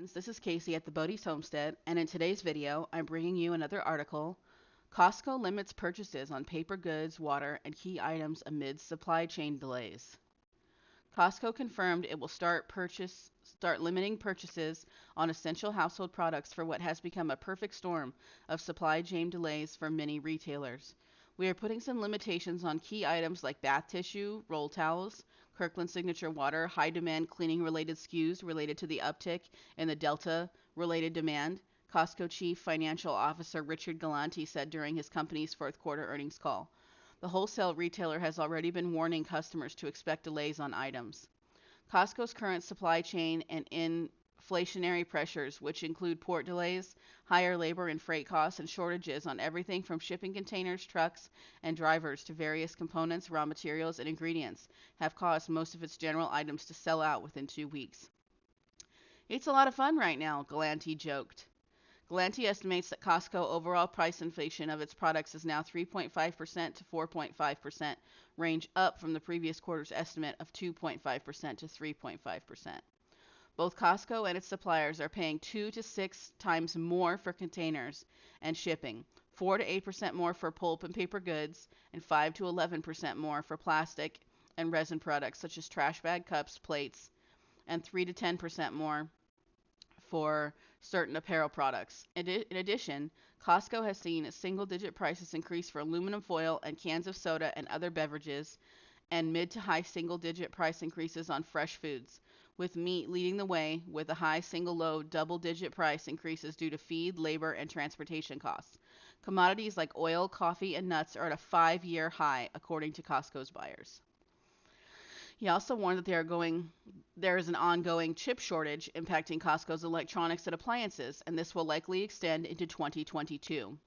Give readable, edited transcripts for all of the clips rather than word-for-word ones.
friends, this is Casey at the Bodie's Homestead, and in today's video, I'm bringing you another article. Costco limits purchases on paper goods, water, and key items amid supply chain delays. Costco confirmed it will start limiting purchases on essential household products for what has become a perfect storm of supply chain delays for many retailers. We are putting some limitations on key items like bath tissue, roll towels, Kirkland Signature Water, high demand cleaning related SKUs related to the uptick in the Delta related demand, Costco Chief Financial Officer Richard Galanti said during his company's fourth quarter earnings call. The wholesale retailer has already been warning customers to expect delays on items. Costco's current supply chain and inflationary pressures, which include port delays, higher labor and freight costs, and shortages on everything from shipping containers, trucks, and drivers to various components, raw materials, and ingredients, have caused most of its general items to sell out within 2 weeks. It's a lot of fun right now, Galanti joked. Galanti estimates that Costco overall price inflation of its products is now 3.5% to 4.5%, range up from the previous quarter's estimate of 2.5% to 3.5%. Both Costco and its suppliers are paying 2 to 6 times more for containers and shipping, 4 to 8% more for pulp and paper goods, and 5 to 11% more for plastic and resin products such as trash bag cups, plates, and 3 to 10% more for certain apparel products. In addition, Costco has seen single-digit prices increase for aluminum foil and cans of soda and other beverages, and mid to high single-digit price increases on fresh foods, with meat leading the way with a high single-low double-digit price increases due to feed, labor, and transportation costs. Commodities like oil, coffee, and nuts are at a 5-year high, according to Costco's buyers. He also warned that there is an ongoing chip shortage impacting Costco's electronics and appliances, and this will likely extend into 2022.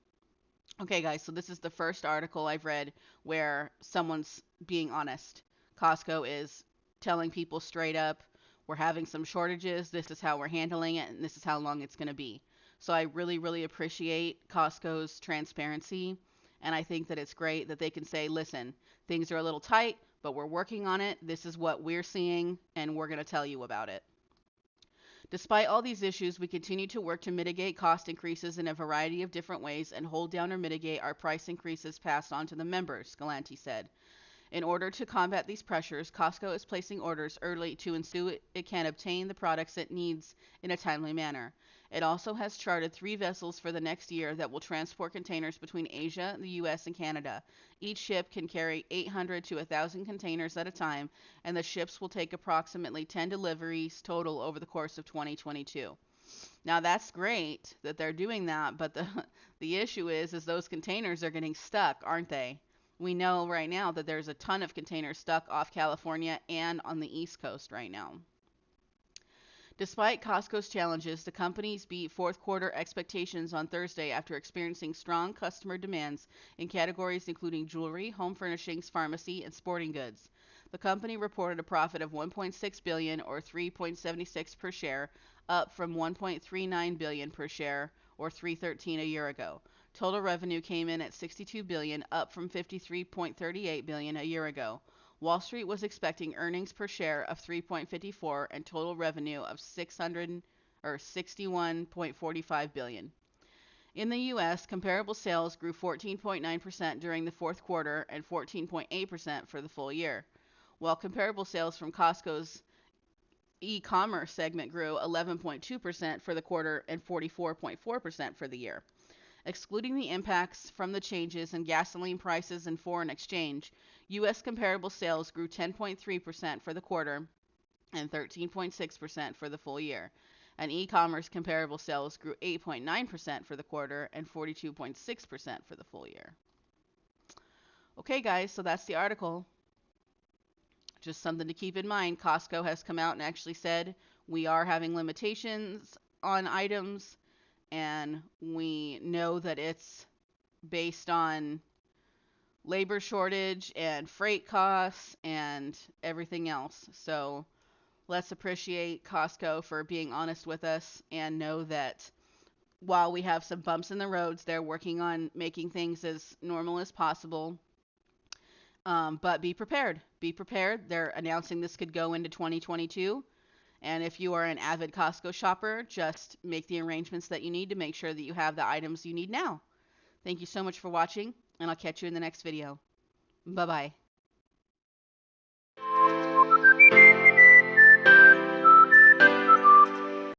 Okay, guys, so this is the first article I've read where someone's being honest. Costco is telling people straight up, we're having some shortages, this is how we're handling it, and this is how long it's going to be. So I really, really appreciate Costco's transparency, and I think that it's great that they can say, listen, things are a little tight, but we're working on it. This is what we're seeing, and we're going to tell you about it. Despite all these issues, we continue to work to mitigate cost increases in a variety of different ways and hold down or mitigate our price increases passed on to the members, Galanti said. In order to combat these pressures, Costco is placing orders early to ensure it can obtain the products it needs in a timely manner. It also has chartered 3 vessels for the next year that will transport containers between Asia, the U.S., and Canada. Each ship can carry 800 to 1,000 containers at a time, and the ships will take approximately 10 deliveries total over the course of 2022. Now that's great that they're doing that, but the issue is those containers are getting stuck, aren't they? We know right now that there's a ton of containers stuck off California and on the East Coast right now. Despite Costco's challenges, the companies beat fourth quarter expectations on Thursday after experiencing strong customer demands in categories including jewelry, home furnishings, pharmacy, and sporting goods. The company reported a profit of $1.6 billion or $3.76 per share, up from $1.39 billion per share or $3.13 a year ago. Total revenue came in at $62 billion, up from $53.38 billion a year ago. Wall Street was expecting earnings per share of $3.54 and total revenue of $61.45 billion. In the U.S., comparable sales grew 14.9% during the fourth quarter and 14.8% for the full year, while comparable sales from Costco's e-commerce segment grew 11.2% for the quarter and 44.4% for the year. Excluding the impacts from the changes in gasoline prices and foreign exchange, U.S. comparable sales grew 10.3% for the quarter and 13.6% for the full year. And e-commerce comparable sales grew 8.9% for the quarter and 42.6% for the full year. Okay, guys, so that's the article. Just something to keep in mind. Costco has come out and actually said we are having limitations on items, and we know that it's based on labor shortage and freight costs and everything else. So let's appreciate Costco for being honest with us and know that while we have some bumps in the roads, they're working on making things as normal as possible. But be prepared. Be prepared. They're announcing this could go into 2022. And if you are an avid Costco shopper, just make the arrangements that you need to make sure that you have the items you need now. Thank you so much for watching, and I'll catch you in the next video. Bye-bye.